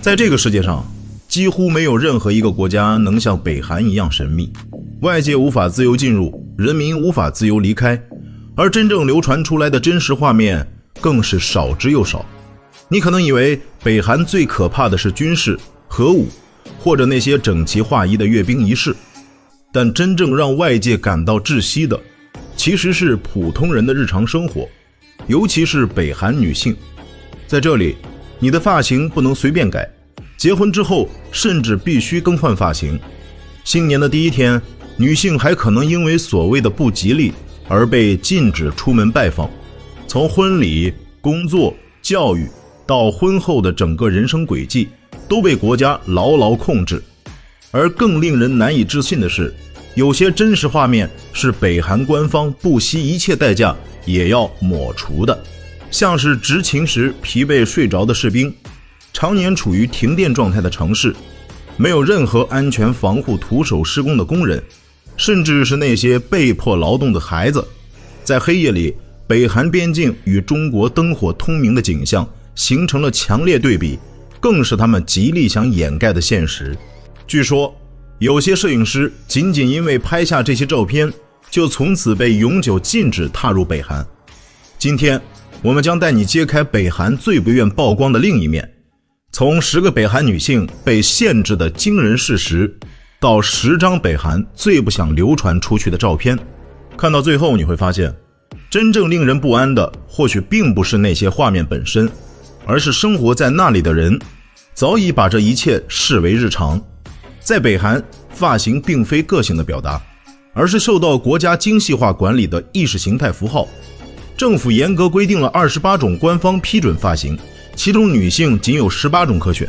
在这个世界上，几乎没有任何一个国家能像北韩一样神秘，外界无法自由进入，人民无法自由离开，而真正流传出来的真实画面更是少之又少。你可能以为北韩最可怕的是军事、核武，或者那些整齐划一的阅兵仪式，但真正让外界感到窒息的，其实是普通人的日常生活，尤其是北韩女性。在这里，你的发型不能随便改，结婚之后甚至必须更换发型。新年的第一天，女性还可能因为所谓的不吉利而被禁止出门拜访。从婚礼、工作、教育到婚后的整个人生轨迹都被国家牢牢控制。而更令人难以置信的是，有些真实画面是北韩官方不惜一切代价也要抹除的，像是执勤时疲惫睡着的士兵，常年处于停电状态的城市，没有任何安全防护徒手施工的工人，甚至是那些被迫劳动的孩子。在黑夜里，北韩边境与中国灯火通明的景象形成了强烈对比，更是他们极力想掩盖的现实。据说有些摄影师仅仅因为拍下这些照片，就从此被永久禁止踏入北韩。今天我们将带你揭开北韩最不愿曝光的另一面，从10个北韩女性被限制的惊人事实，到10张北韩最不想流传出去的照片。看到最后，你会发现，真正令人不安的或许并不是那些画面本身，而是生活在那里的人早已把这一切视为日常。在北韩，发型并非个性的表达，而是受到国家精细化管理的意识形态符号。政府严格规定了28种官方批准发型，其中女性仅有18种可选。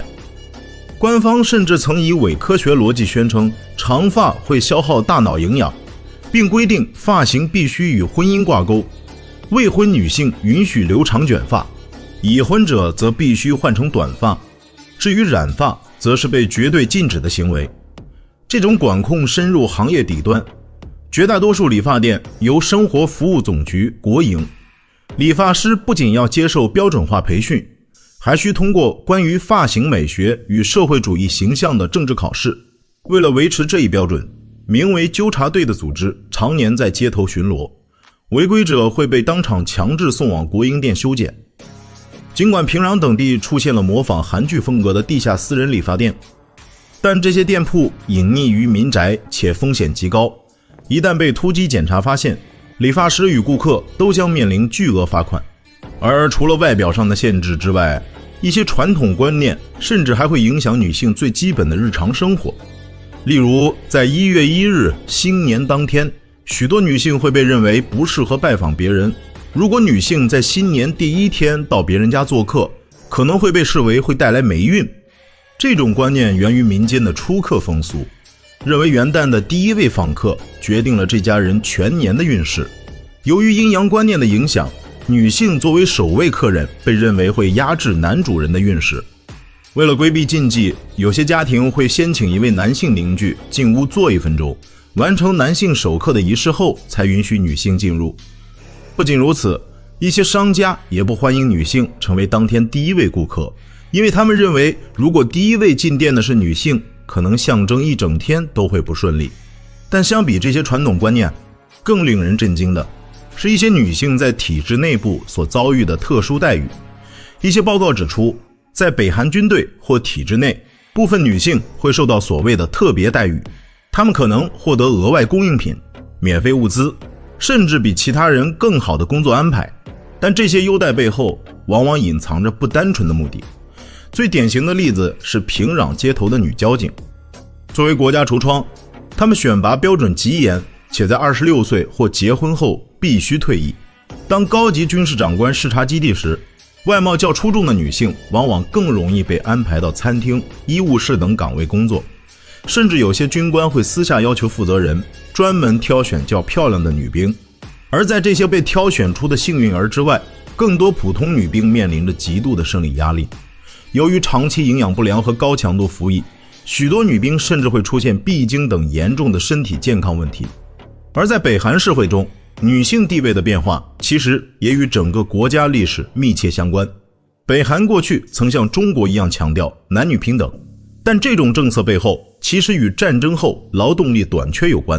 官方甚至曾以伪科学逻辑宣称长发会消耗大脑营养，并规定发型必须与婚姻挂钩，未婚女性允许留长卷发，已婚者则必须换成短发，至于染发则是被绝对禁止的行为。这种管控深入行业底端，绝大多数理发店由生活服务总局国营，理发师不仅要接受标准化培训，还需通过关于发型美学与社会主义形象的政治考试。为了维持这一标准，名为纠察队的组织常年在街头巡逻，违规者会被当场强制送往国营店修剪。尽管平壤等地出现了模仿韩剧风格的地下私人理发店，但这些店铺隐匿于民宅且风险极高，一旦被突击检查发现，理发师与顾客都将面临巨额罚款。而除了外表上的限制之外，一些传统观念甚至还会影响女性最基本的日常生活。例如，在1月1日新年当天，许多女性会被认为不适合拜访别人。如果女性在新年第一天到别人家做客，可能会被视为会带来霉运。这种观念源于民间的出客风俗，认为元旦的第一位访客决定了这家人全年的运势。由于阴阳观念的影响，女性作为首位客人被认为会压制男主人的运势。为了规避禁忌，有些家庭会先请一位男性邻居进屋坐1分钟，完成男性首客的仪式后才允许女性进入。不仅如此，一些商家也不欢迎女性成为当天第一位顾客，因为他们认为如果第一位进店的是女性，可能象征一整天都会不顺利。但相比这些传统观念，更令人震惊的是一些女性在体制内部所遭遇的特殊待遇。一些报告指出，在北韩军队或体制内，部分女性会受到所谓的特别待遇，她们可能获得额外供应品、免费物资，甚至比其他人更好的工作安排。但这些优待背后往往隐藏着不单纯的目的。最典型的例子是平壤街头的女交警。作为国家橱窗，她们选拔标准极严，且在26岁或结婚后必须退役。当高级军事长官视察基地时，外貌较出众的女性往往更容易被安排到餐厅、医务室等岗位工作，甚至有些军官会私下要求负责人专门挑选较漂亮的女兵。而在这些被挑选出的幸运儿之外，更多普通女兵面临着极度的生理压力。由于长期营养不良和高强度服役，许多女兵甚至会出现闭经等严重的身体健康问题。而在北韩社会中，女性地位的变化其实也与整个国家历史密切相关。北韩过去曾像中国一样强调男女平等，但这种政策背后其实与战争后劳动力短缺有关。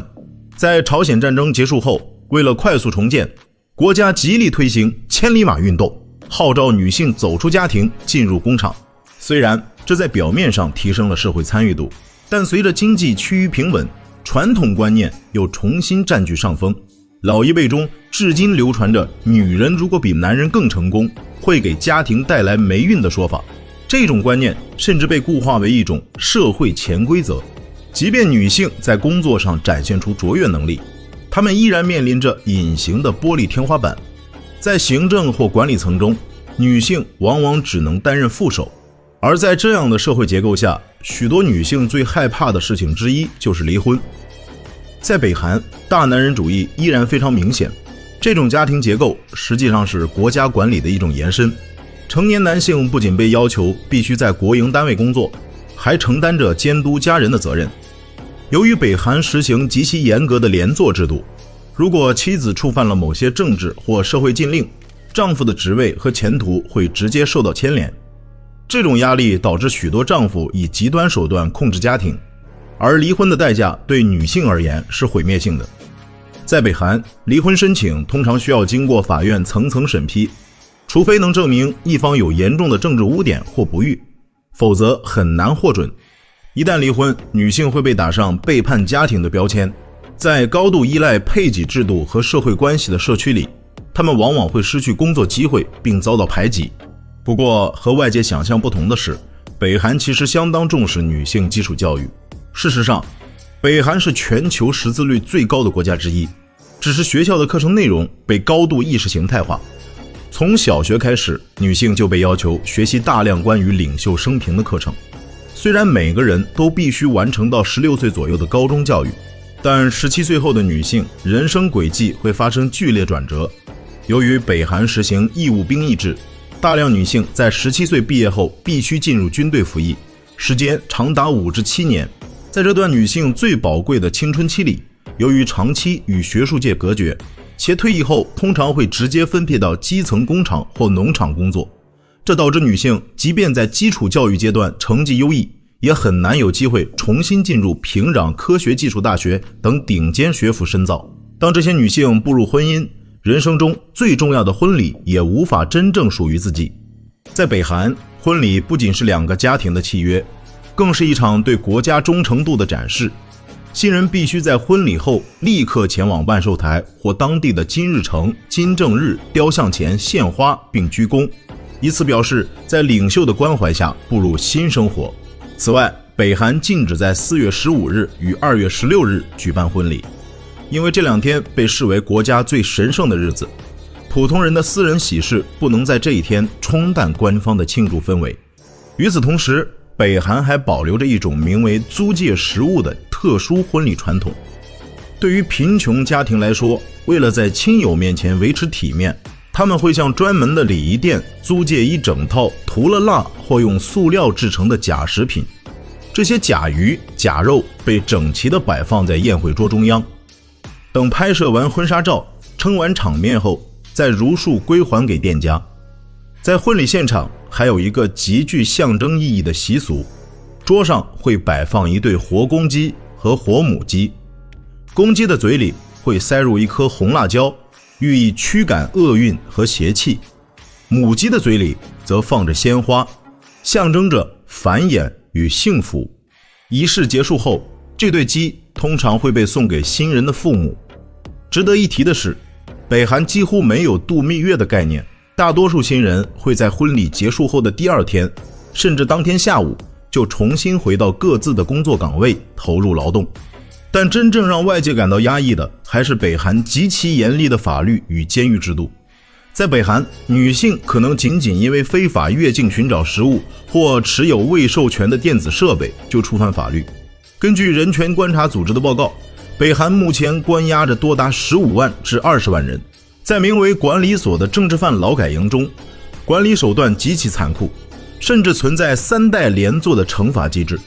在朝鲜战争结束后，为了快速重建，国家极力推行千里马运动，号召女性走出家庭进入工厂。虽然这在表面上提升了社会参与度，但随着经济趋于平稳，传统观念又重新占据上风。老一辈中至今流传着女人如果比男人更成功，会给家庭带来霉运的说法。这种观念甚至被固化为一种社会潜规则。即便女性在工作上展现出卓越能力，她们依然面临着隐形的玻璃天花板。在行政或管理层中，女性往往只能担任副手。而在这样的社会结构下，许多女性最害怕的事情之一就是离婚。在北韩，大男人主义依然非常明显，这种家庭结构实际上是国家管理的一种延伸。成年男性不仅被要求必须在国营单位工作，还承担着监督家人的责任。由于北韩实行极其严格的连坐制度，如果妻子触犯了某些政治或社会禁令，丈夫的职位和前途会直接受到牵连。这种压力导致许多丈夫以极端手段控制家庭，而离婚的代价对女性而言是毁灭性的。在北韩，离婚申请通常需要经过法院层层审批，除非能证明一方有严重的政治污点或不育，否则很难获准。一旦离婚，女性会被打上背叛家庭的标签。在高度依赖配给制度和社会关系的社区里，她们往往会失去工作机会并遭到排挤。不过和外界想象不同的是，北韩其实相当重视女性基础教育。事实上，北韩是全球识字率最高的国家之一，只是学校的课程内容被高度意识形态化。从小学开始，女性就被要求学习大量关于领袖生平的课程。虽然每个人都必须完成到16岁左右的高中教育，但17岁后的女性人生轨迹会发生剧烈转折。由于北韩实行义务兵役制，大量女性在17岁毕业后必须进入军队服役，时间长达5至7年。在这段女性最宝贵的青春期里，由于长期与学术界隔绝，且退役后通常会直接分配到基层工厂或农场工作，这导致女性即便在基础教育阶段成绩优异，也很难有机会重新进入平壤科学技术大学等顶尖学府深造。当这些女性步入婚姻，人生中最重要的婚礼也无法真正属于自己。在北韩，婚礼不仅是两个家庭的契约，更是一场对国家忠诚度的展示。新人必须在婚礼后立刻前往万寿台或当地的金日成、金正日雕像前献花并鞠躬，以此表示在领袖的关怀下步入新生活。此外，北韩禁止在4月15日与2月16日举办婚礼，因为这两天被视为国家最神圣的日子，普通人的私人喜事不能在这一天冲淡官方的庆祝氛围。与此同时，北韩还保留着一种名为租借食物的特殊婚礼传统。对于贫穷家庭来说，为了在亲友面前维持体面，他们会向专门的礼仪店租借一整套涂了蜡或用塑料制成的假食品。这些假鱼、假肉被整齐地摆放在宴会桌中央，等拍摄完婚纱照、撑完场面后，再如数归还给店家。在婚礼现场还有一个极具象征意义的习俗，桌上会摆放一对活公鸡和活母鸡，公鸡的嘴里会塞入一颗红辣椒，寓意驱赶厄运和邪气，母鸡的嘴里则放着鲜花，象征着繁衍与幸福。仪式结束后，这对鸡通常会被送给新人的父母。值得一提的是，北韩几乎没有度蜜月的概念，大多数新人会在婚礼结束后的第二天，甚至当天下午就重新回到各自的工作岗位投入劳动。但真正让外界感到压抑的，还是北韩极其严厉的法律与监狱制度。在北韩，女性可能仅仅因为非法越境寻找食物或持有未授权的电子设备就触犯法律。根据人权观察组织的报告，北韩目前关押着多达15万至20万人。在名为管理所的政治犯劳改营中，管理手段极其残酷，甚至存在3代连坐的惩罚机制。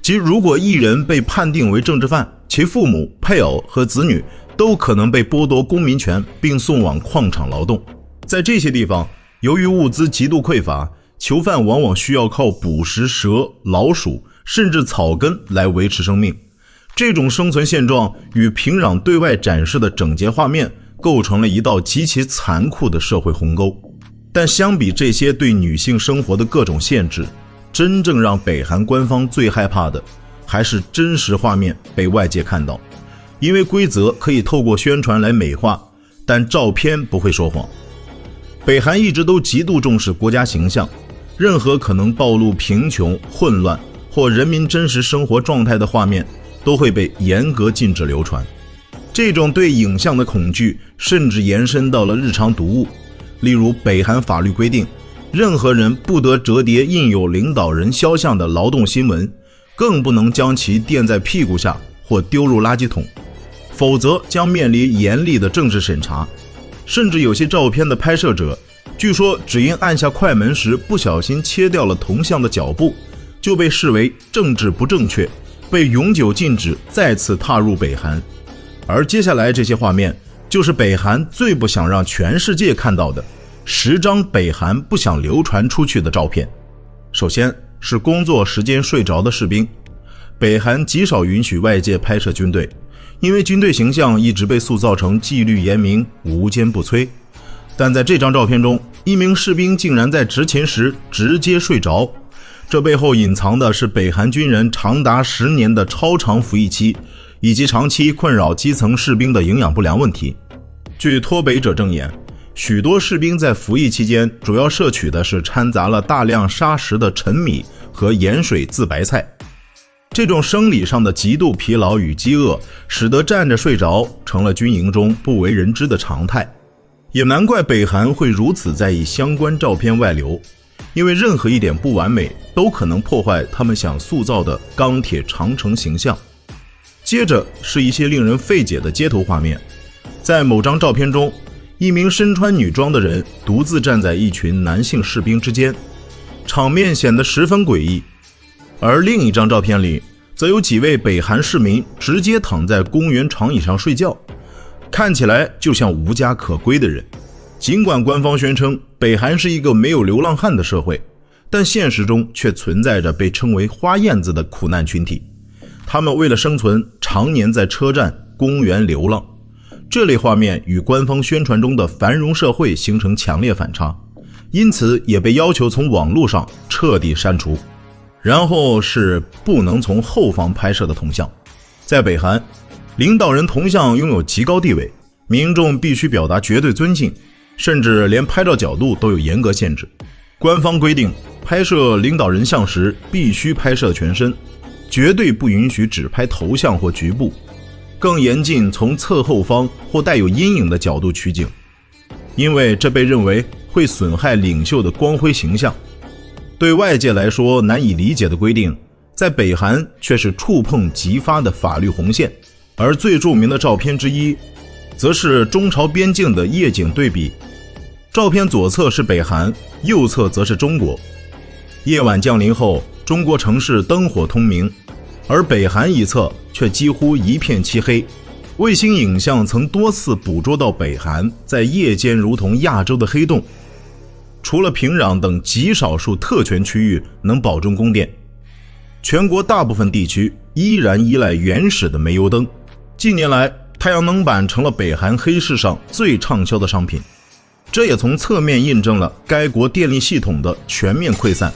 即如果一人被判定为政治犯，其父母、配偶和子女都可能被剥夺公民权并送往矿场劳动。在这些地方，由于物资极度匮乏，囚犯往往需要靠捕食蛇、老鼠甚至草根来维持生命。这种生存现状与平壤对外展示的整洁画面构成了一道极其残酷的社会鸿沟。但相比这些对女性生活的各种限制，真正让北韩官方最害怕的还是真实画面被外界看到。因为规则可以透过宣传来美化，但照片不会说谎。北韩一直都极度重视国家形象，任何可能暴露贫穷、混乱或人民真实生活状态的画面都会被严格禁止流传。这种对影像的恐惧甚至延伸到了日常读物，例如北韩法律规定，任何人不得折叠印有领导人肖像的劳动新闻，更不能将其垫在屁股下或丢入垃圾桶，否则将面临严厉的政治审查。甚至有些照片的拍摄者，据说只因按下快门时不小心切掉了铜像的脚部，就被视为政治不正确，被永久禁止再次踏入北韩。而接下来这些画面，就是北韩最不想让全世界看到的10张北韩不想流传出去的照片。首先是工作时间睡着的士兵，北韩极少允许外界拍摄军队，因为军队形象一直被塑造成纪律严明、无坚不摧。但在这张照片中，一名士兵竟然在执勤时直接睡着，这背后隐藏的是北韩军人长达10年的超长服役期，以及长期困扰基层士兵的营养不良问题。据脱北者证言，许多士兵在服役期间主要摄取的是掺杂了大量砂石的陈米和盐水自白菜。这种生理上的极度疲劳与饥饿，使得站着睡着成了军营中不为人知的常态。也难怪北韩会如此在意相关照片外流，因为任何一点不完美都可能破坏他们想塑造的钢铁长城形象。接着是一些令人费解的街头画面，在某张照片中，一名身穿女装的人独自站在一群男性士兵之间，场面显得十分诡异。而另一张照片里，则有几位北韩市民直接躺在公园长椅上睡觉，看起来就像无家可归的人。尽管官方宣称北韩是一个没有流浪汉的社会，但现实中却存在着被称为花燕子的苦难群体，他们为了生存常年在车站、公园流浪。这类画面与官方宣传中的繁荣社会形成强烈反差，因此也被要求从网络上彻底删除。然后是不能从后方拍摄的铜像。在北韩，领导人铜像拥有极高地位，民众必须表达绝对尊敬，甚至连拍照角度都有严格限制。官方规定，拍摄领导人像时必须拍摄全身，绝对不允许只拍头像或局部，更严禁从侧后方或带有阴影的角度取景，因为这被认为会损害领袖的光辉形象。对外界来说难以理解的规定，在北韩却是触碰即发的法律红线。而最著名的照片之一，则是中朝边境的夜景对比。照片左侧是北韩，右侧则是中国。夜晚降临后，中国城市灯火通明，而北韩一侧却几乎一片漆黑。卫星影像曾多次捕捉到北韩在夜间如同亚洲的黑洞。除了平壤等极少数特权区域能保证供电，全国大部分地区依然依赖原始的煤油灯。近年来，太阳能板成了北韩黑市上最畅销的商品，这也从侧面印证了该国电力系统的全面溃散，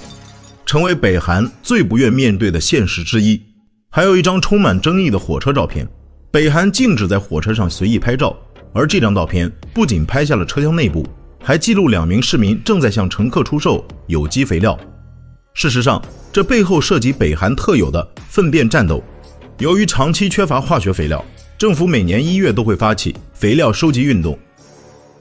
成为北韩最不愿面对的现实之一。还有一张充满争议的火车照片，北韩禁止在火车上随意拍照，而这张照片不仅拍下了车厢内部，还记录2名市民正在向乘客出售有机肥料。事实上，这背后涉及北韩特有的粪便战斗。由于长期缺乏化学肥料，政府每年1月都会发起肥料收集运动，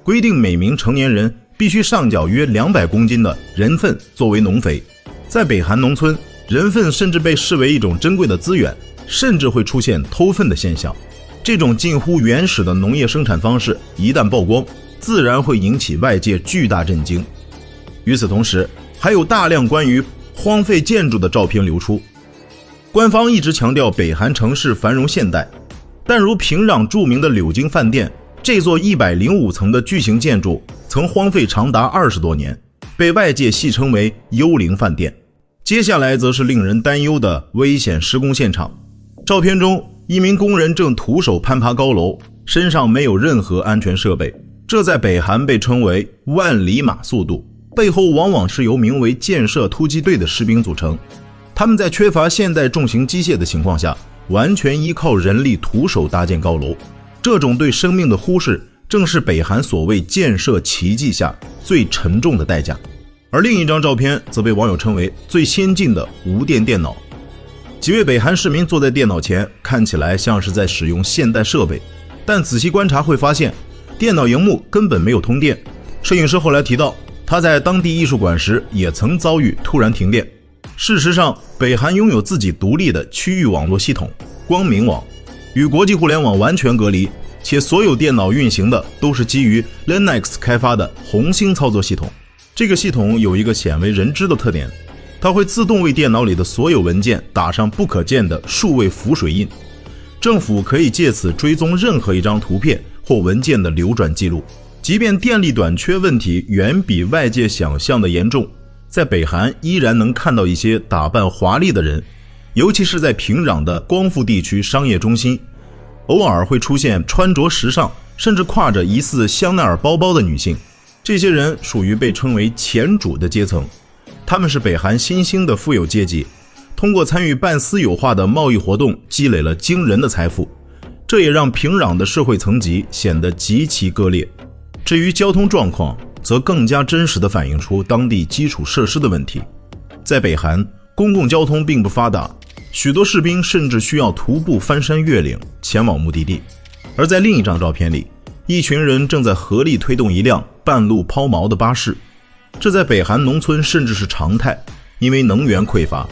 规定每名成年人必须上缴约200公斤的人粪作为农肥。在北韩农村，人粪甚至被视为一种珍贵的资源，甚至会出现偷粪的现象。这种近乎原始的农业生产方式一旦曝光，自然会引起外界巨大震惊。与此同时，还有大量关于荒废建筑的照片流出。官方一直强调北韩城市繁荣现代，但如平壤著名的柳京饭店，这座105层的巨型建筑曾荒废长达20多年，被外界戏称为幽灵饭店。接下来则是令人担忧的危险施工现场。照片中，一名工人正徒手攀爬高楼，身上没有任何安全设备，这在北韩被称为万里马速度，背后往往是由名为建设突击队的士兵组成。他们在缺乏现代重型机械的情况下，完全依靠人力徒手搭建高楼。这种对生命的忽视，正是北韩所谓建设奇迹下最沉重的代价。而另一张照片则被网友称为最先进的无电电脑。几位北韩市民坐在电脑前，看起来像是在使用现代设备，但仔细观察会发现，电脑萤幕根本没有通电。摄影师后来提到，他在当地艺术馆时也曾遭遇突然停电。事实上，北韩拥有自己独立的区域网络系统光明网，与国际互联网完全隔离，且所有电脑运行的都是基于 Linux 开发的红星操作系统。这个系统有一个鲜为人知的特点，它会自动为电脑里的所有文件打上不可见的数位浮水印。政府可以借此追踪任何一张图片或文件的流转记录。即便电力短缺问题远比外界想象的严重，在北韩依然能看到一些打扮华丽的人，尤其是在平壤的光复地区商业中心，偶尔会出现穿着时尚甚至挎着疑似香奈儿包包的女性。这些人属于被称为前主的阶层，他们是北韩新兴的富有阶级，通过参与半私有化的贸易活动积累了惊人的财富，这也让平壤的社会层级显得极其割裂。至于交通状况，则更加真实地反映出当地基础设施的问题。在北韩，公共交通并不发达，许多士兵甚至需要徒步翻山越岭前往目的地。而在另一张照片里，一群人正在合力推动一辆半路抛锚的巴士，这在北韩农村甚至是常态，因为能源匮乏，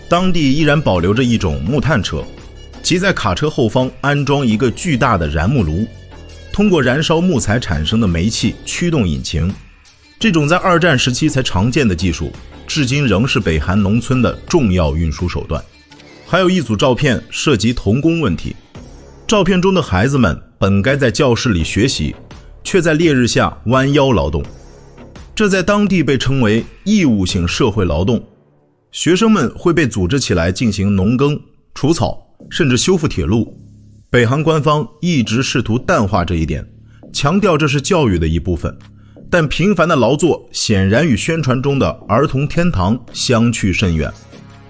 当地依然保留着一种木炭车，其在卡车后方安装一个巨大的燃木炉，通过燃烧木材产生的煤气驱动引擎。这种在二战时期才常见的技术，至今仍是北韩农村的重要运输手段。还有一组照片涉及童工问题，照片中的孩子们本该在教室里学习，却在烈日下弯腰劳动，这在当地被称为义务性社会劳动。学生们会被组织起来进行农耕、除草，甚至修复铁路。北韩官方一直试图淡化这一点，强调这是教育的一部分，但频繁的劳作显然与宣传中的儿童天堂相去甚远。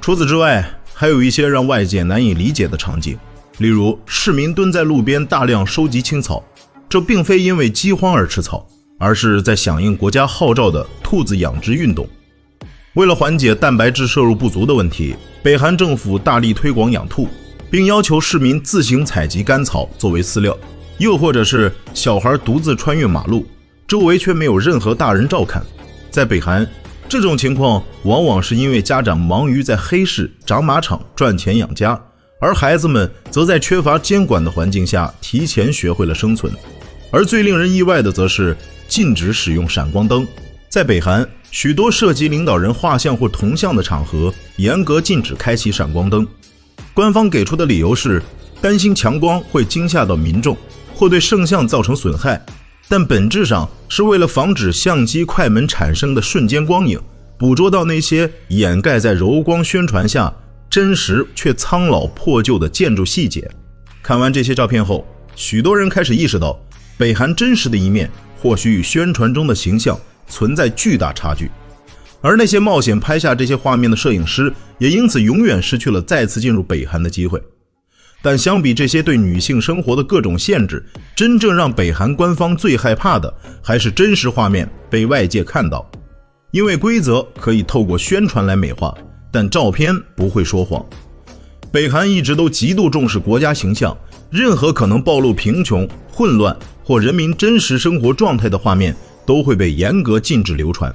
除此之外，还有一些让外界难以理解的场景，例如市民蹲在路边大量收集青草，这并非因为饥荒而吃草，而是在响应国家号召的兔子养殖运动。为了缓解蛋白质摄入不足的问题，北韩政府大力推广养兔，并要求市民自行采集干草作为饲料，又或者是小孩独自穿越马路，周围却没有任何大人照看。在北韩，这种情况往往是因为家长忙于在黑市、长马场赚钱养家，而孩子们则在缺乏监管的环境下提前学会了生存。而最令人意外的则是禁止使用闪光灯。在北韩，许多涉及领导人画像或铜像的场合严格禁止开启闪光灯，官方给出的理由是担心强光会惊吓到民众，或对圣像造成损害，但本质上是为了防止相机快门产生的瞬间光影，捕捉到那些掩盖在柔光宣传下真实却苍老破旧的建筑细节。看完这些照片后，许多人开始意识到，北韩真实的一面或许与宣传中的形象存在巨大差距，而那些冒险拍下这些画面的摄影师也因此永远失去了再次进入北韩的机会。但相比这些对女性生活的各种限制，真正让北韩官方最害怕的还是真实画面被外界看到。因为规则可以透过宣传来美化，但照片不会说谎。北韩一直都极度重视国家形象，任何可能暴露贫穷、混乱或人民真实生活状态的画面都会被严格禁止流传。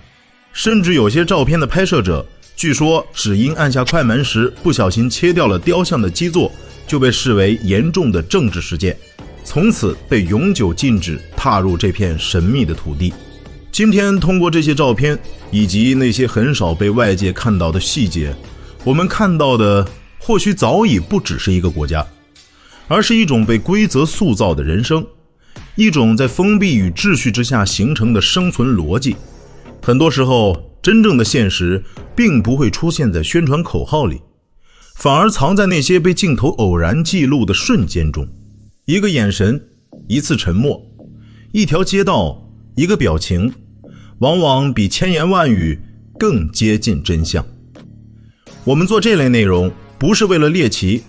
甚至有些照片的拍摄者，据说只因按下快门时不小心切掉了雕像的基座，就被视为严重的政治事件，从此被永久禁止踏入这片神秘的土地。今天通过这些照片以及那些很少被外界看到的细节，我们看到的或许早已不只是一个国家，而是一种被规则塑造的人生，一种在封闭与秩序之下形成的生存逻辑。很多时候，真正的现实并不会出现在宣传口号里，反而藏在那些被镜头偶然记录的瞬间中。一个眼神，一次沉默，一条街道，一个表情，往往比千言万语更接近真相。我们做这类内容，不是为了猎奇，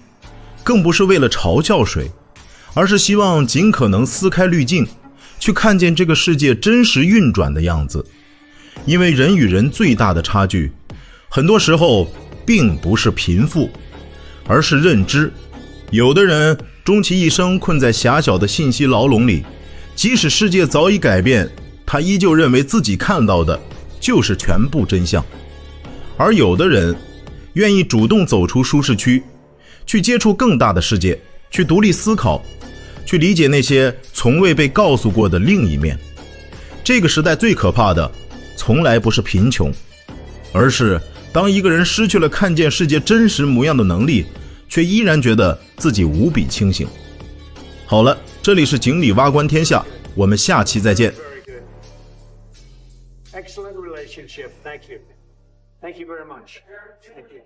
更不是为了嘲笑谁，而是希望尽可能撕开滤镜，去看见这个世界真实运转的样子。因为人与人最大的差距，很多时候并不是贫富，而是认知。有的人终其一生困在狭小的信息牢笼里，即使世界早已改变，他依旧认为自己看到的就是全部真相。而有的人愿意主动走出舒适区，去接触更大的世界，去独立思考，去理解那些从未被告诉过的另一面。这个时代最可怕的从来不是贫穷，而是当一个人失去了看见世界真实模样的能力，却依然觉得自己无比清醒。好了，这里是井里蛙观天下，我们下期再见。 Excellent relationship. Thank you. Thank you very much. Thank you.